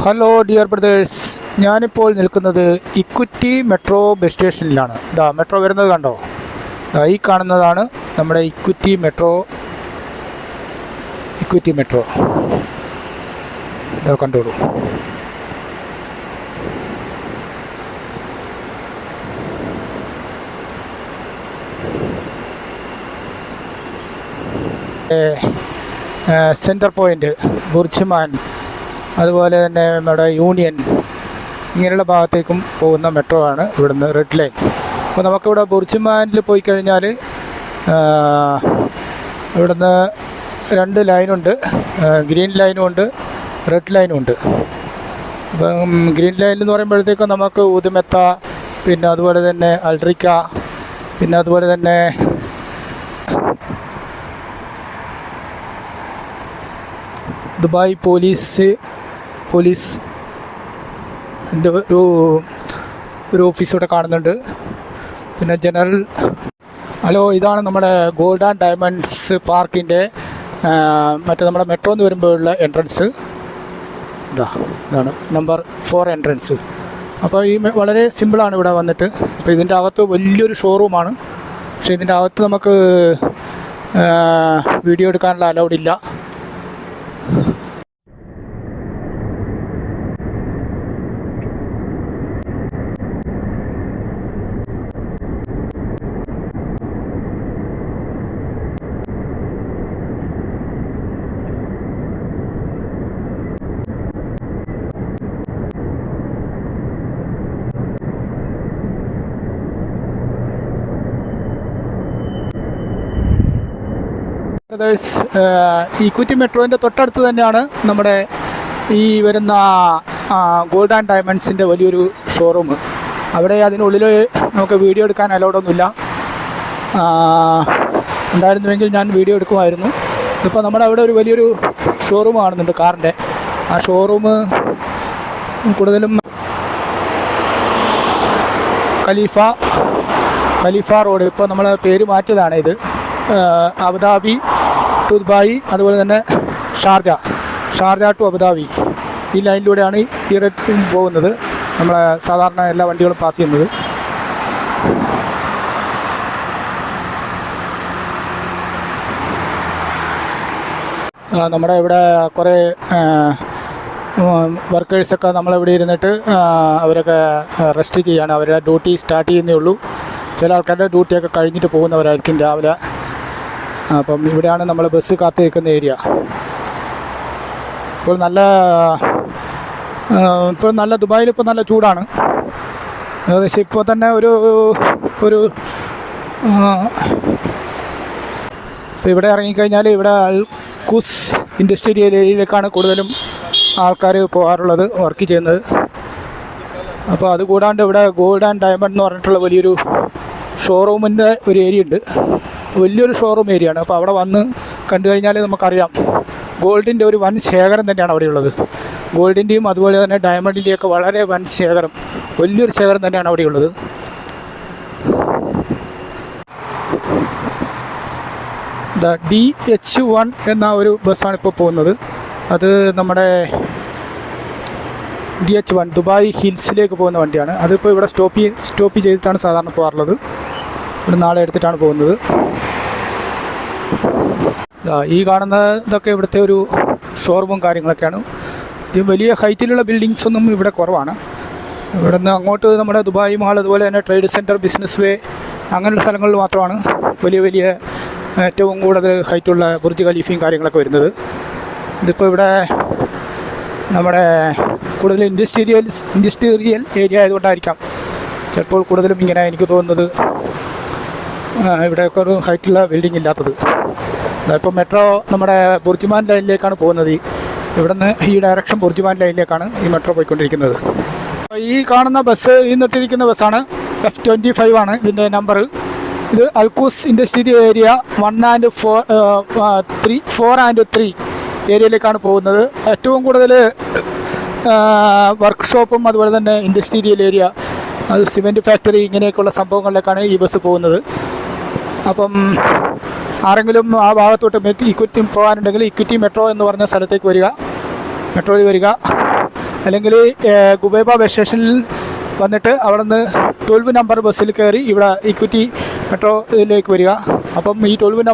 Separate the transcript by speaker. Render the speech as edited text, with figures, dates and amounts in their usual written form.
Speaker 1: Hello dear brothers, ഞാനിപ്പോൾ നിൽക്കുന്നത് equity metro bus സ്റ്റേഷനിലാണ്. മെട്രോ വരുന്നത് കണ്ടോ? ഈ കാണുന്നതാണ് നമ്മുടെ ഇക്വിറ്റി മെട്രോ. കണ്ടോളൂ. സെൻറ്റർ പോയിൻ്റ്, ബുർജ്മാൻ, അതുപോലെ തന്നെ നമ്മുടെ യൂണിയൻ, ഇങ്ങനെയുള്ള ഭാഗത്തേക്കും പോകുന്ന മെട്രോ ആണ് ഇവിടുന്ന് റെഡ് ലൈൻ. അപ്പോൾ നമുക്കിവിടെ ബുർജ്മാനിൽ പോയി കഴിഞ്ഞാൽ ഇവിടുന്ന് 2 ലൈനുണ്ട്. ഗ്രീൻ ലൈനും ഉണ്ട്, റെഡ് ലൈനും ഉണ്ട്. അപ്പം ഗ്രീൻ ലൈൻ എന്ന് പറയുമ്പോഴത്തേക്കും നമുക്ക് ഉദുമെത്ത, പിന്നെ അതുപോലെ തന്നെ അൾട്രിക്ക, പിന്നെ അതുപോലെ തന്നെ ദുബായ് പോലീസിൻ്റെ ഒരു ഓഫീസൂടെ കാണുന്നുണ്ട്. പിന്നെ ജനറൽ. ഹലോ, ഇതാണ് നമ്മുടെ ഗോൾഡ് ആൻഡ് ഡയമണ്ട്സ് പാർക്കിൻ്റെ മറ്റേ നമ്മുടെ മെട്രോ എന്ന് വരുമ്പോഴുള്ള എൻട്രൻസ്. ഇതാണ് നമ്പർ 4 എൻട്രൻസ്. അപ്പോൾ ഈ വളരെ സിമ്പിളാണ് ഇവിടെ വന്നിട്ട്. അപ്പോൾ ഇതിൻ്റെ അകത്ത് വലിയൊരു ഷോറൂമാണ്. പക്ഷേ ഇതിൻ്റെ അകത്ത് നമുക്ക് വീഡിയോ എടുക്കാനുള്ള അലൗഡ് ഇല്ല. ഇക്വിറ്റി മെട്രോൻ്റെ തൊട്ടടുത്ത് തന്നെയാണ് നമ്മുടെ ഈ വരുന്ന ഗോൾഡ് ആൻഡ് ഡയമണ്ട്സിൻ്റെ വലിയൊരു ഷോറൂം. അവിടെ അതിനുള്ളിൽ നമുക്ക് വീഡിയോ എടുക്കാൻ അലൗഡൊന്നുമില്ല. ഉണ്ടായിരുന്നുവെങ്കിൽ ഞാൻ വീഡിയോ എടുക്കുമായിരുന്നു. ഇപ്പോൾ നമ്മുടെ അവിടെ ഒരു വലിയൊരു ഷോറൂം കാണുന്നുണ്ട് കാറിൻ്റെ. ആ ഷോറൂം കൂടുതലും ഖലീഫ റോഡ്, ഇപ്പോൾ നമ്മൾ പേര് മാറ്റിയതാണ്. ഇത് അബുദാബി ടു ദുബായ്, അതുപോലെ തന്നെ ഷാർജ ടു അബുദാബി, ഈ ലൈനിലൂടെയാണ് ഈ റെഡ് പോകുന്നത്. നമ്മളെ സാധാരണ എല്ലാ വണ്ടികളും പാസ് ചെയ്യുന്നത്. നമ്മുടെ ഇവിടെ കുറേ വർക്കേഴ്സൊക്കെ നമ്മളിവിടെ ഇരുന്നിട്ട് അവരൊക്കെ റെസ്റ്റ് ചെയ്യാണ്. അവരുടെ ഡ്യൂട്ടി സ്റ്റാർട്ട് ചെയ്യുന്നേ ഉള്ളൂ. ചില ആൾക്കാരുടെ ഡ്യൂട്ടിയൊക്കെ കഴിഞ്ഞിട്ട് പോകുന്നവരായിരിക്കും രാവിലെ. അപ്പം ഇവിടെയാണ് നമ്മൾ ബസ് കാത്തു നിൽക്കുന്ന ഏരിയ. ഇപ്പോൾ നല്ല ദുബായിൽ ഇപ്പോൾ നല്ല ചൂടാണ്. ഏകദേശം ഇപ്പോൾ തന്നെ ഒരു ഇവിടെ ഇറങ്ങിക്കഴിഞ്ഞാൽ ഇവിടെ അൽഖുസ് ഇൻഡസ്ട്രിയൽ ഏരിയയിലേക്കാണ് കൂടുതലും ആൾക്കാർ പോകാറുള്ളത്, വർക്ക് ചെയ്യുന്നത്. അപ്പോൾ അതുകൂടാണ്ട് ഇവിടെ ഗോൾഡ് ആൻഡ് ഡയമണ്ട് എന്ന് പറഞ്ഞിട്ടുള്ള വലിയൊരു ഷോറൂമിൻ്റെ ഒരു ഏരിയ ഉണ്ട്. വലിയൊരു ഷോറൂം ഏരിയയാണ്. അപ്പോൾ അവിടെ വന്ന് കണ്ടു കഴിഞ്ഞാൽ നമുക്കറിയാം ഗോൾഡിൻ്റെ ഒരു വൻ ശേഖരം തന്നെയാണ് അവിടെയുള്ളത്. ഗോൾഡിൻ്റെയും അതുപോലെ തന്നെ ഡയമണ്ടിൻ്റെയൊക്കെ വളരെ വൻ ശേഖരം, വലിയൊരു ശേഖരം തന്നെയാണ് അവിടെയുള്ളത്. DH1 എന്ന ഒരു ബസ്സാണ് ഇപ്പോൾ പോകുന്നത്. അത് നമ്മുടെ DH1 ദുബായ് ഹിൽസിലേക്ക് പോകുന്ന വണ്ടിയാണ്. അതിപ്പോൾ ഇവിടെ സ്റ്റോപ്പ് ചെയ്തിട്ടാണ് സാധാരണ പോകാറുള്ളത്. ഇവിടെ നാളെ എടുത്തിട്ടാണ് പോകുന്നത്. ഈ കാണുന്നതൊക്കെ ഇവിടുത്തെ ഒരു ഷോറൂമും കാര്യങ്ങളൊക്കെയാണ്. ഇത് വലിയ ഹൈറ്റിലുള്ള ബിൽഡിങ്സ് ഒന്നും ഇവിടെ കുറവാണ്. ഇവിടെ നിന്ന് അങ്ങോട്ട് നമ്മുടെ ദുബായ് മാൾ, അതുപോലെ തന്നെ ട്രേഡ് സെൻറ്റർ, ബിസിനസ് വേ, അങ്ങനെയുള്ള സ്ഥലങ്ങളിൽ മാത്രമാണ് വലിയ ഏറ്റവും കൂടുതൽ ഹൈറ്റുള്ള ബുർജ് ഖലീഫയും കാര്യങ്ങളൊക്കെ വരുന്നത്. ഇതിപ്പോൾ ഇവിടെ നമ്മുടെ കൂടുതൽ ഇൻഡസ്ട്രിയൽ ഏരിയ ആയതുകൊണ്ടായിരിക്കാം ചിലപ്പോൾ കൂടുതലും ഇങ്ങനെ എനിക്ക് തോന്നുന്നത് ഇവിടെയൊക്കെ ഒരു ഹൈറ്റുള്ള ബിൽഡിംഗ് ഇല്ലാത്തത്. ഇപ്പോൾ മെട്രോ നമ്മുടെ ബുർജ്മാൻ ലൈനിലേക്കാണ് പോകുന്നത്. ഇവിടെ നിന്ന് ഈ ഡയറക്ഷൻ ബുർജ്മാൻ ലൈനിലേക്കാണ് ഈ മെട്രോ പോയിക്കൊണ്ടിരിക്കുന്നത്. ഈ കാണുന്ന ബസ്, ഈ നിർത്തിയിരിക്കുന്ന ബസ്സാണ് F25 ആണ് ഇതിൻ്റെ നമ്പർ. ഇത് അൽഖുസ് ഇൻഡസ്ട്രിയൽ ഏരിയ 1 and 4 and 3 ഏരിയയിലേക്കാണ് പോകുന്നത്. ഏറ്റവും കൂടുതൽ വർക്ക്ഷോപ്പും അതുപോലെ തന്നെ ഇൻഡസ്ട്രിയൽ ഏരിയ, അത് സിമെൻറ്റ് ഫാക്ടറി, ഇങ്ങനെയൊക്കെയുള്ള സംഭവങ്ങളിലേക്കാണ് ഈ ബസ് പോകുന്നത്. അപ്പം ആരെങ്കിലും ആ ഭാഗത്തോട്ട് ഇക്വിറ്റി പോകാനുണ്ടെങ്കിൽ ഇക്വിറ്റി മെട്രോ എന്ന് പറഞ്ഞ സ്ഥലത്തേക്ക് വരിക, മെട്രോയിൽ വരിക. അല്ലെങ്കിൽ ഗുബൈബ ബസ് സ്റ്റേഷനിൽ വന്നിട്ട് അവിടെ നിന്ന് 12 നമ്പർ ബസ്സിൽ കയറി ഇവിടെ ഇക്വിറ്റി മെട്രോയിലേക്ക് വരിക. അപ്പം ഈ 12 നമ്പർ